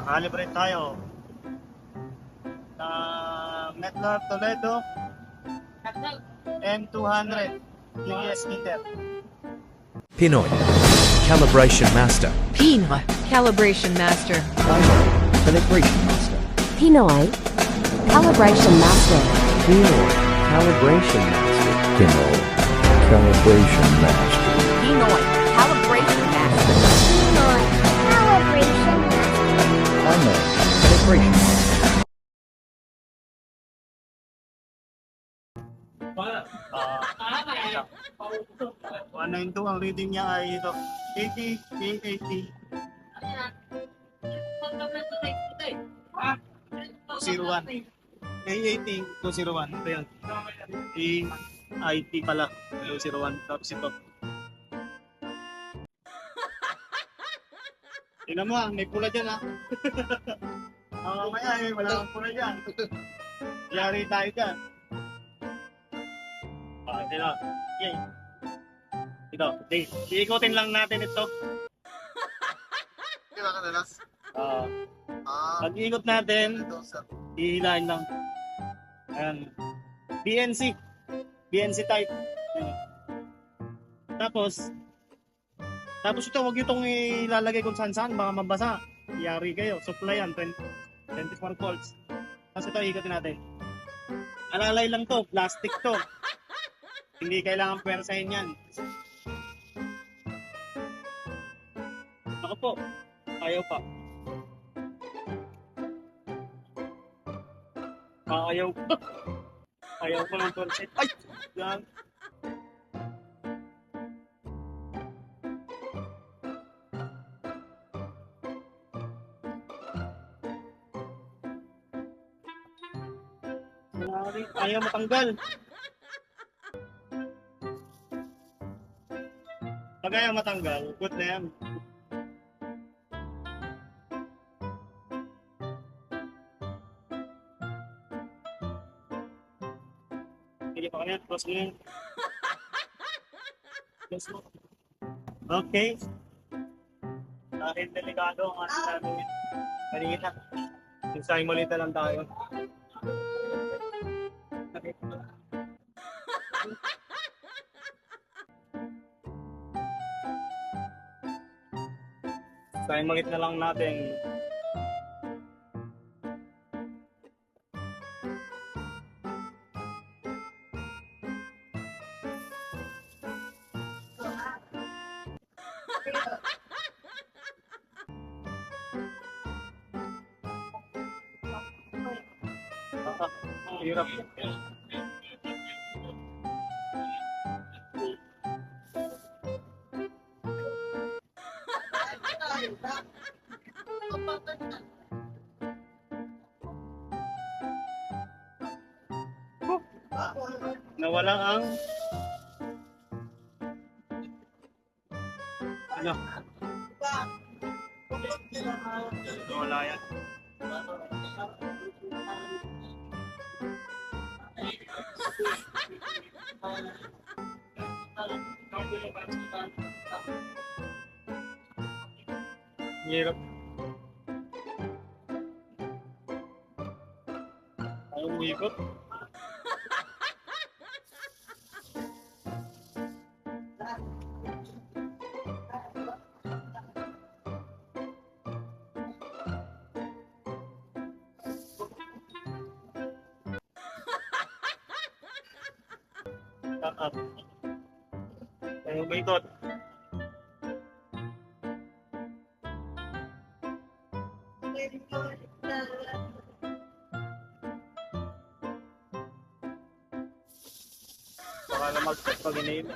Calibrate tayo na Metlar Toledo M200 TVS meter. Pinoy Calibration Master. Pinoy Calibration Master. Pinoy Calibration Master. Pinoy Calibration Master. Pinoy Calibration Master. Pinoy Calibration Master. Pinoy Calibration Master. Pinoy Calibration Master. Pinoy Calibration Master. Uh, 192 ang reading niya ay ito 80 P80 201 A80 201 ito yan A80 pala 201 tapos ito tingnan mo may pula dyan mamaya wala kang pula dyan yari tayo dyan ito yay ito, iikutin lang natin ito. Kaya ka nalas? Pag-iikot natin, ihilahin lang. Ayan. BNC. BNC type. Ayan. Tapos ito, huwag itong ilalagay kung saan-saan, baka mabasa. Iyari kayo. Supply yan, 24 volts. Tapos ito, iikutin natin. Alalay lang to, plastic to. Hindi kailangan pwersahin yan. Ako po, ayaw pa. Ayaw pa. Ayaw pa ng concept. Ay! Yan. Ayaw matanggal. Pag ayaw matanggal, good na yan. Sige pa kanya, close mo yun. Close mo. Okay. Dahil delikado ang ating namin. Kanina. Minsan malita lang tayo. Time magit na lang natin. Hirap. Nawala ang ano? Nawala yan. Hirap. Ayaw umikot. Ayaw umikot. Baka na mag-set pag iniiba.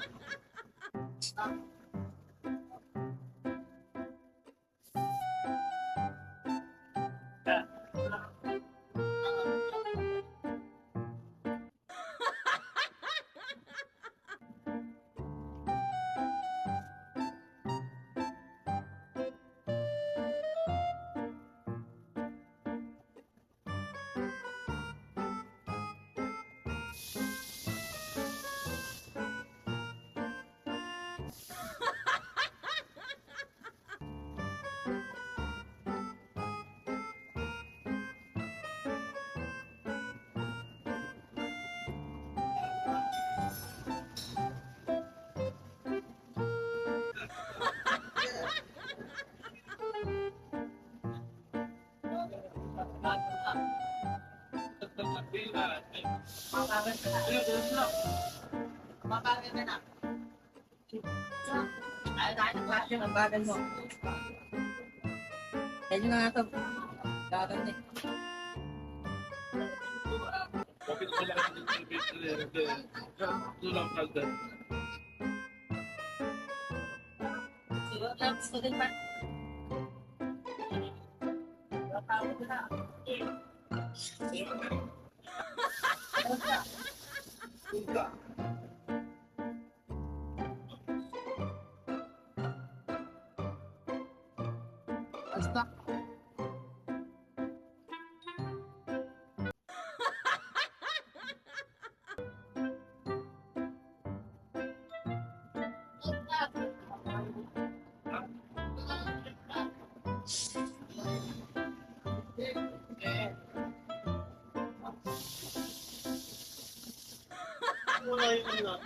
Wala yung ano.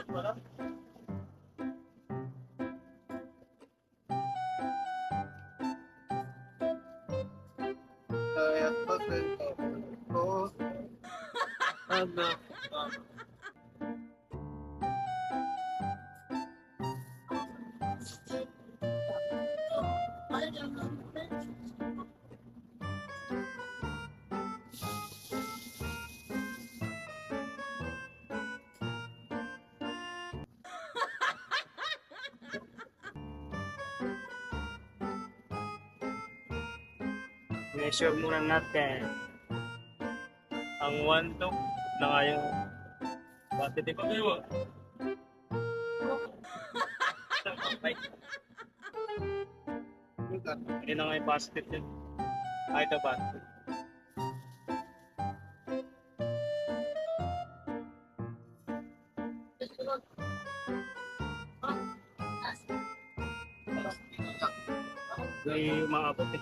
Wala. Kaya pa ko. Anak. Measure muna natin ang 1 to na nga yung positive ang iwa. Hindi na nga yung positive yun. Ay, ito ba? May mga abot eh.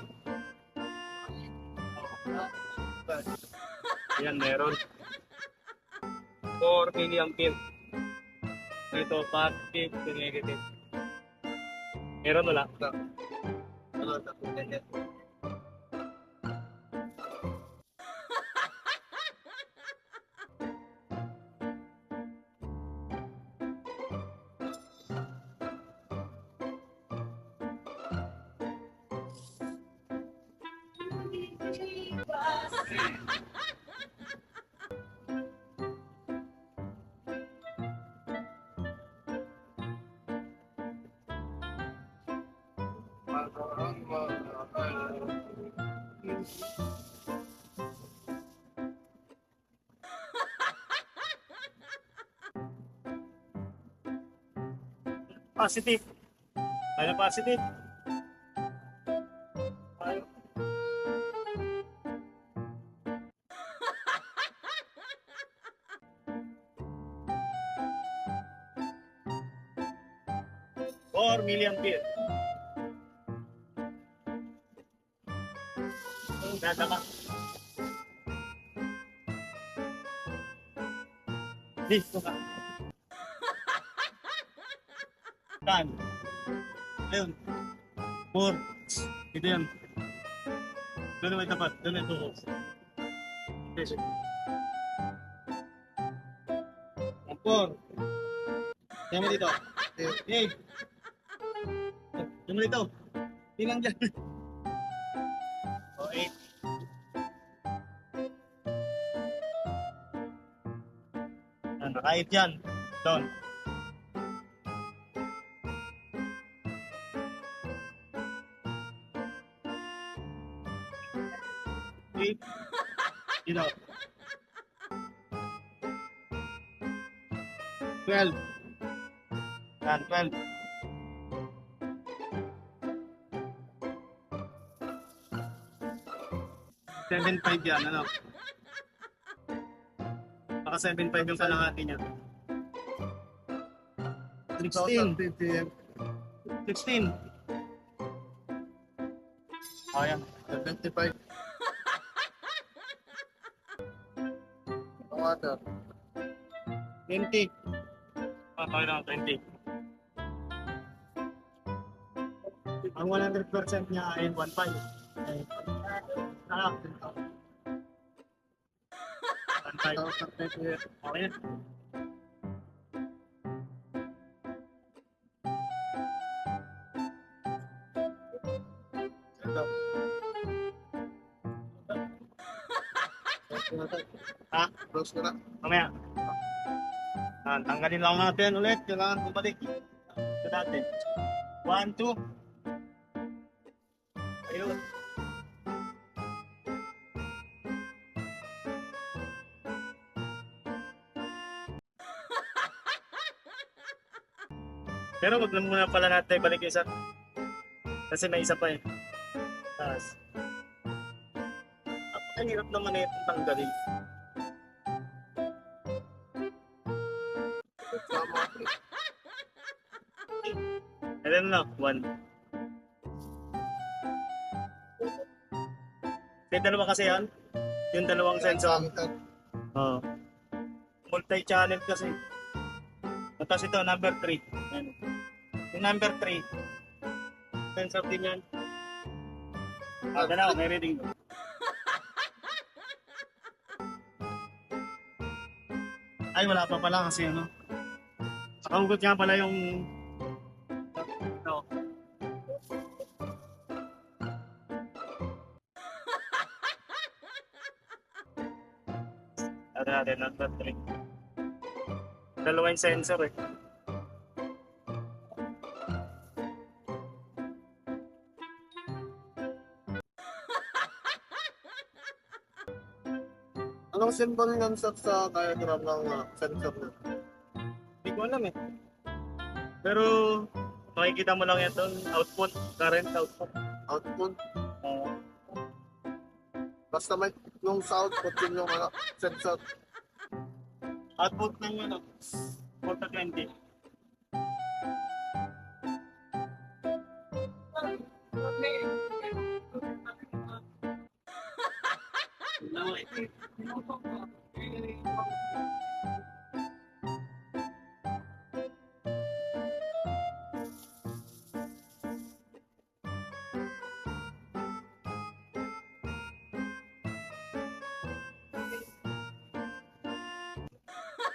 Yan, meron. 4 milliampere. Ito, positive to negative. Meron wala? Positive. Ano positive? Ayaw. Or milliampere. Dadama. Dito ka. Tan. Ayun. 4. Ito yan. Doon may tapat. Doon may tuhos. Okay. Ang 4. Diyan mo dito. Hey. Diyan mo dito. Tingnan dyan. O, 8. Naka-8 yan. Doon. Dito. 12. Yan, 12. $7.5 yan, ano? Baka 7.5 yung kalahati niya. 16. 16. Oh, yan. 75. Water. 20. Okay lang, 20. Ang 100% niya ay 1.5. Okay na. Ha? Close ko na. Mamaya. Tanggalin lang natin ulit. Kailangan bumalik. Ito natin. 1, 2. Ayun. Pero wag lang muna pala natin balik isa. Kasi may isa pa eh. Tapos. Ang hirap naman eh itong tanggalin. Ayan na, 1. May dalawa kasi yan. Yung dalawang sensor. Oo. Multi-channel kasi. Tapos ito, number 3. Ayan. Yung number 3. Sensor din yan. Dalawa, may reading. Ay, wala pa pala kasi ano. Nakahugot nga pala yung no. Ano natin, number 3. Dalawa yung sensor eh. Anong symbol yan sa diagram ng sensor na? Hindi ko alam eh. Pero makikita mo lang yan doon, output, current output. Output? Uh, Basta may yung sa output yun yung sensor. output ng ano, 420.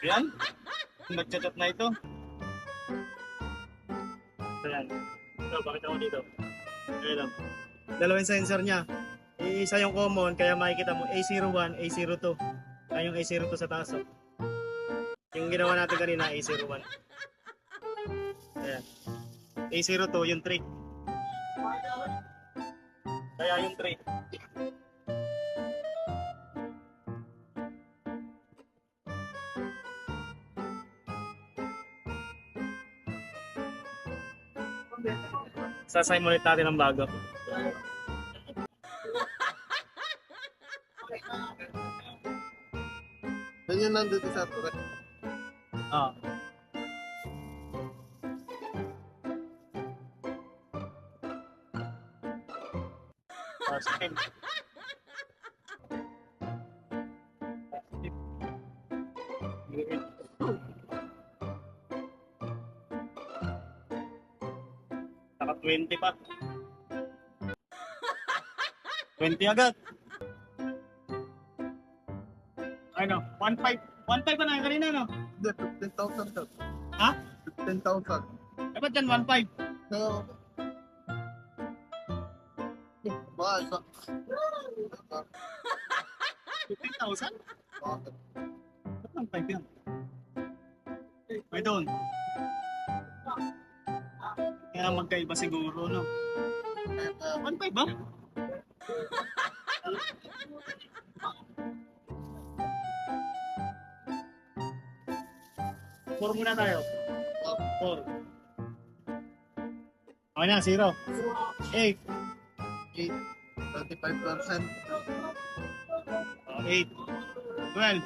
Yan. Nag-chat na ito. Ayan. Ito, bakit ako dito? Ayan lang. Dalawang sensor niya. Isa yung common, kaya makikita mo A01, A02. Kaya yung A02 sa taas. Oh. Yung ginawa natin kanina, A01. Ayan. A02, yung 3. Kaya yung 3. Sasimulate natin ang bago. Yan yung nandito sa turret. Ah. Positive. Naka 20 pa. 20 agad. Ano? 1.5. 1.5 pa na yung kanina, no? Hindi, 15,000 sir. Ha? 15,000. Eh, ba't yan 1.5? So, ba, isa. 15,000? Bakit? Ba't 1.5 yan? May doon. Kaya magkaiba siguro, no? 1.5 ba? Four muna tayo. 4. Okay na, 0. 8. 8, 25%. 8. 12.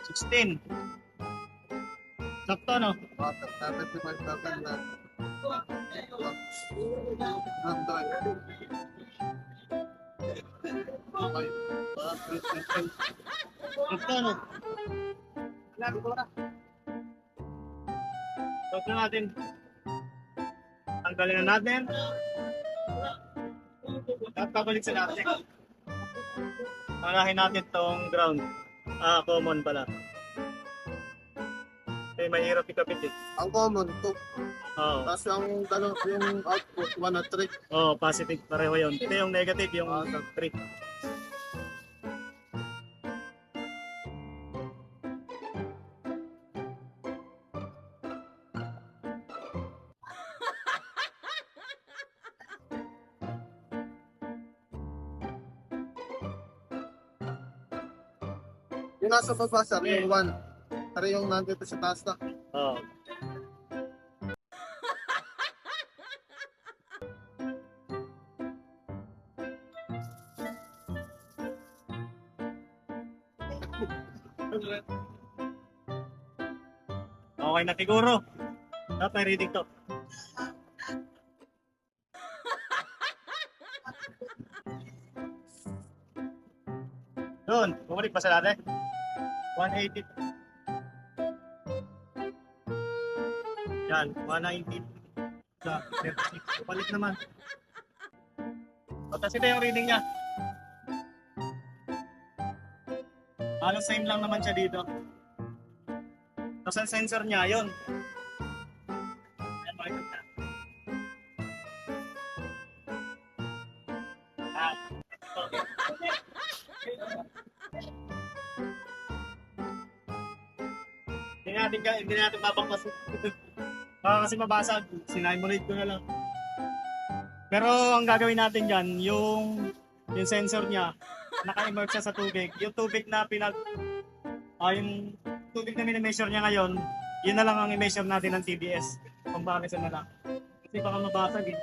16. Sakto, no? Bakit? 75% na. Nandun. Okay. 3%. Sakto, no? Lagi ko na. Sakto natin. Tanggalin na natin. At pabalik sa natin. Unahin natin tong ground. Common pala. Mahirap ikabit eh. Ang common, 2. Oo. Tapos yung output, 1 at 3. Oh, positive pareho yun. Ito yung negative, yung 3. Yung nasa baba, sir, yung 1. Pero yung nandito sa taas na. Oh. Okay na siguro. Dapat reading to. Doon, bumalik pa sa dati. 180. Yan, 190. Sa 36. Balik naman. O, tapos ito yung reading niya. Halos same lang naman siya dito. Tapos ang sensor niya, yun. Ayan, makikita. Hindi natin babaklas. Baka kasi mabasag. Sinimulate ko na lang. Pero ang gagawin natin dyan, yung sensor niya, naka-immerse siya sa tubig. Yung tubig na yung tubig na mini-measure niya ngayon, yun na lang ang i-measure natin ng TBS. Comparison na lang. Kasi baka mabasag eh.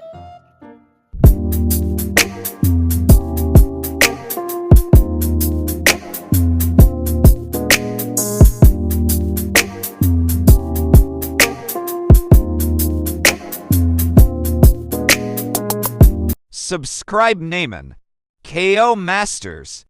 Subscribe Naaman, KO Masters.